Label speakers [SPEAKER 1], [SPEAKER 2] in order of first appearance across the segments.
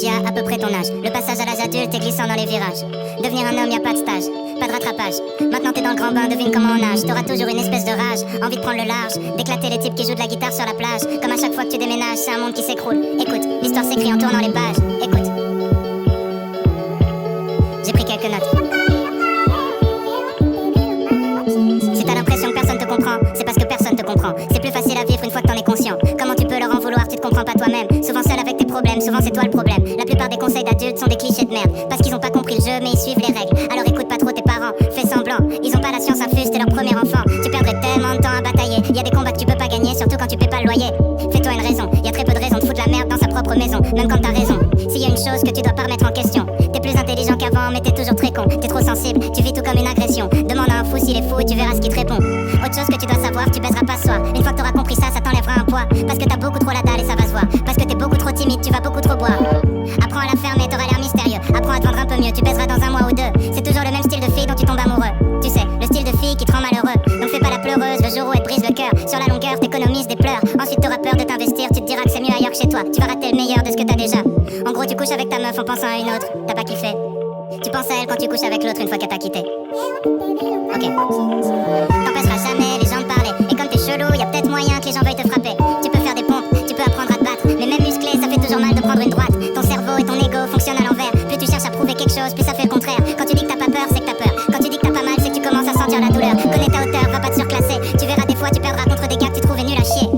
[SPEAKER 1] qui a à peu près ton âge. Le passage à l'âge adulte est glissant dans les virages. Devenir un homme, y a pas de stage, pas de rattrapage. Maintenant t'es dans le grand bain, devine comment on nage. T'auras toujours une espèce de rage, envie de prendre le large, d'éclater les types qui jouent de la guitare sur la plage. Comme à chaque fois que tu déménages, c'est un monde qui s'écroule. Écoute, l'histoire s'écrit en tournant les pages. Écoute, j'ai pris quelques notes. Si t'as l'impression que personne te comprend, c'est parce que personne te comprend. C'est plus facile à vivre une fois que t'en es conscient. Comment tu peux leur en vouloir, tu te comprends pas toi-même. Souvent seul avec tes problèmes, souvent c'est toi le problème. La plupart des conseils d'adultes sont des clichés de merde, parce qu'ils ont pas compris le jeu mais ils suivent les règles. Alors écoute pas trop tes parents, fais semblant. Ils ont pas la science infuse, t'es leur premier enfant. Tu perdrais tellement de temps à batailler. Y a des combats que tu peux pas gagner, surtout quand tu paies pas le loyer. Fais-toi une raison, y a très peu de raisons de foutre la merde dans sa propre maison, même quand t'as raison. S'il y a une chose que tu dois pas remettre en question, t'es plus intelligent qu'avant mais t'es toujours très con. T'es trop sensible, tu vis tout comme une agression. Demande à un fou s'il est fou et tu verras ce qu'il te répond. Autre chose que tu dois savoir, tu baiseras pas ce soir. Une fois que t'auras compris ça, ça t'enlèvera un poids. Parce que t'as beaucoup trop la dalle et ça va se voir. Parce que t'es beaucoup trop timide, tu vas beaucoup trop boire. Apprends à la fermer, t'auras l'air mystérieux. Apprends à te vendre un peu mieux, tu baiseras dans un mois ou deux. C'est toujours le même style de fille dont tu tombes amoureux. Tu sais, le style de fille qui te rend malheureux. Donc fais pas la pleureuse, le jour où elle te brise le cœur. Sur la longueur, t'économises des pleurs. Ensuite t'auras peur de t'investir, tu te diras que c'est mieux ailleurs que chez toi. Tu vas rater le meilleur de ce que t'as déjà. En gros, tu couches avec ta meuf en pensant à une autre. T'as pas kiffé. Tu penses à elle quand tu couches avec l'autre une fois qu'elle t'a quitté. Ok. T'empêcheras jamais les gens de parler. Et comme t'es chelou, y a peut-être moyen que les gens veuillent te frapper. Tu peux faire des pompes, tu peux apprendre à te battre. Mais même musclé, ça fait toujours mal de prendre une droite. Ton cerveau et ton ego fonctionnent à l'envers. Plus tu cherches à prouver quelque chose, plus ça fait le contraire. Quand tu dis que t'as pas peur, c'est que t'as peur. Quand tu dis que t'as pas mal, c'est que tu commences à sentir la douleur. Connais ta hauteur, va pas te surclasser. Tu verras des fois, tu perdras contre des gars que tu trouvais nuls à chier.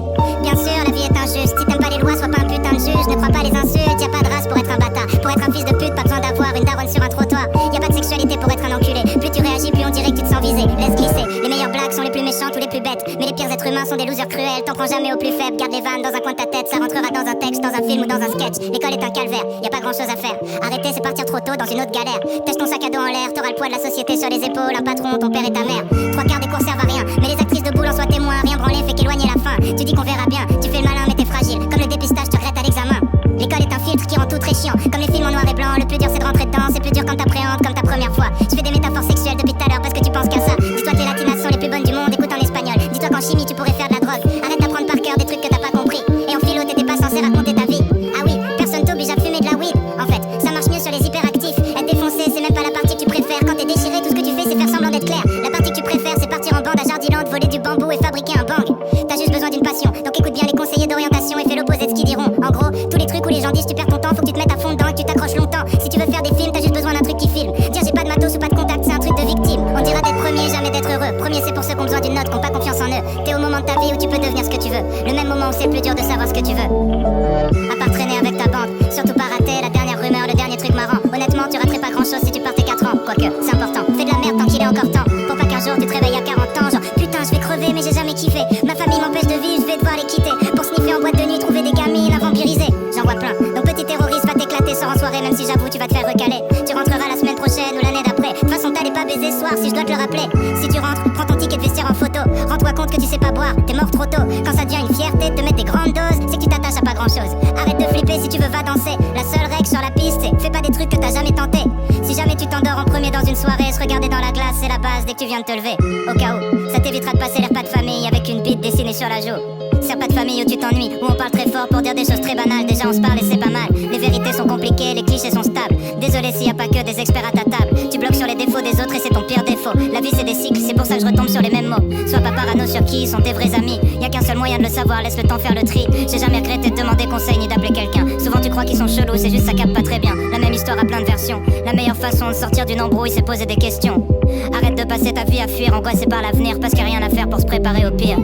[SPEAKER 1] Bien sûr, la vie est injuste. Si t'aimes pas les lois, sois pas un putain de juge. Ne crois pas les insultes, y a pas de race pour être un bâtard. Pour être un fils de pute, pas besoin d'avoir une daronne sur un trottoir. Y a pas de sexualité pour être un enculé. Plus tu réagis, plus on dirait que tu te sens visé. Laisse glisser. Les meilleures blagues sont les plus méchantes ou les plus bêtes. Mais les pires êtres humains sont des losers cruels. T'en prends jamais au plus faible. Garde les vannes dans un coin de ta tête. Ça rentrera dans un texte, dans un film ou dans un sketch. L'école est un calvaire. Y a pas grand chose à faire. Arrêter, c'est partir trop tôt dans une autre galère. Tâche ton sac à dos en l'air. T'auras le poids de la société sur les épaules. Un patron, ton père et ta mère. Trois quarts des cours servent à rien. Mais les actrices de boule en soient témoins. Rien branler fait qu'éloigner la fin. Tu dis qu'on verra bien. Tu fais le malin mais t'es fragile. Comme le dépistage, tu regrettes à l'examen. L'école est un filtre qui rend tout très chiant. Comme les films en noir et blanc, le plus dur c'est de rentrer dedans. C'est plus dur quand t'appréhendes comme ta première fois. Je fais des métaphores sexuelles depuis tout à l'heure parce que tu penses qu'à ça. Dis-toi que les latinas sont les plus bonnes du monde, écoute en espagnol. Dis-toi qu'en chimie tu pourrais faire de la drogue. Arrête d'apprendre par cœur des trucs que t'as pas compris. Et en philo t'étais pas censé raconter ta vie. Ah oui, personne t'oblige à fumer de la weed. En fait, ça marche mieux sur les hyperactifs. Être défoncé c'est même pas la partie que tu préfères. Quand t'es déchiré, tout ce que tu fais c'est faire semblant d'être clair. La partie que tu préfères c'est partir en bande à Jardiland, voler du bambou et fabriquer un bang. T'as juste besoin d'une passion, donc écoute bien les conseillers d'orientation et fais l'opposé de ce qu'ils diront. En gros, tous les trucs où les gens disent tu perds ton temps, faut que tu te mettes à fond dedans et que tu t'accroches longtemps. Si tu veux faire des films, t'as juste besoin d'un truc qui filme. Dire j'ai pas de matos ou pas de contact, c'est un truc de victime. On dira d'être premier, jamais d'être heureux. Premier c'est pour ceux qui ont besoin d'une note, qui ont pas confiance en eux. T'es au moment de ta vie où tu peux devenir ce que tu veux. Le même moment où c'est plus dur de savoir ce que tu veux. À part traîner avec ta bande, surtout pas rater la dernière rumeur, le dernier truc marrant. Honnêtement, tu raterais pas grand chose si tu partais 4 ans. Quoique, c'est important. Fais de la merde tant qu'il est encore temps. Pour pas qu'un jour tu te réveilles à 40 ans, genre putain, je vais crever mais j'ai jamais kiffé. Ma famille m'empêche de vivre, je vais devoir les quitter. Pour sniffer en boîte de nuit, trouver des gamines à vampiriser. J'en vois plein. Donc petit terroriste, va t'éclater, sors en soirée, même si j'avoue tu vas te faire recaler. Tu rentreras la semaine prochaine ou l'année d'après. De toute façon, t'allais pas baiser ce soir si je dois te le rappeler. Si tu rentres, prends ton ticket de vestiaire en photo. Rends-toi compte que tu sais pas boire, t'es mort trop tôt. Quand ça devient une fierté de te mettre des grandes doses, c'est que tu t'attaches à pas grand chose. Arrête de flipper si tu veux, va danser. La seule règle sur la piste, c'est fais pas des trucs que t'as jamais tenté. Si jamais tu t'endors en premier dans une soirée, se regarder dans la glace, c'est la base dès que tu viens de te lever. Au cas où, ça t'évitera de passer les repas de famille avec une bite dessinée sur la joue. C'est pas de famille où tu t'ennuies, où on parle très fort pour dire des choses très banales. Déjà on se parle et c'est pas mal. Les vérités sont compliquées, les clichés sont stables. Désolé s'il y a pas que des experts à ta table. Tu bloques sur les défauts des autres et c'est ton pire défaut. La vie c'est des cycles, c'est pour ça que je retombe sur les mêmes mots. Sois pas parano sur qui sont tes vrais amis. Y a qu'un seul moyen de le savoir, laisse le temps faire le tri. J'ai jamais regretté de demander conseil ni d'appeler quelqu'un. Souvent tu crois qu'ils sont chelous, c'est juste ça capte pas très bien. La même histoire a plein de versions. La meilleure façon de sortir d'une embrouille c'est poser des questions. Arrête de passer ta vie à fuir, angoissé par l'avenir parce qu'il y a rien à faire pour se préparer au pire.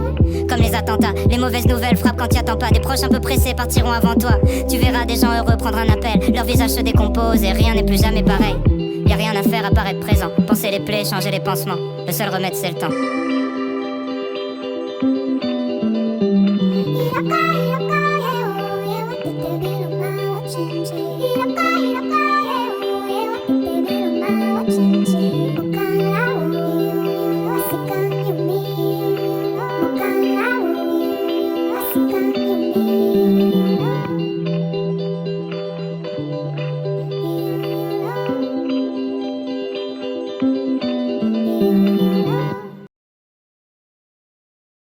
[SPEAKER 1] Comme les attentats, les mauvaises nouvelles frappent quand t'y attends pas. Des proches un peu pressés partiront avant toi. Tu verras des gens heureux prendre un appel. Leur visage se décompose et rien n'est plus jamais pareil. Y a rien à faire à part être présent. Penser les plaies, changer les pansements. Le seul remède c'est le temps.
[SPEAKER 2] Iraka, iraka, yeah, oh, yeah, what the devil am I watching? Iraka.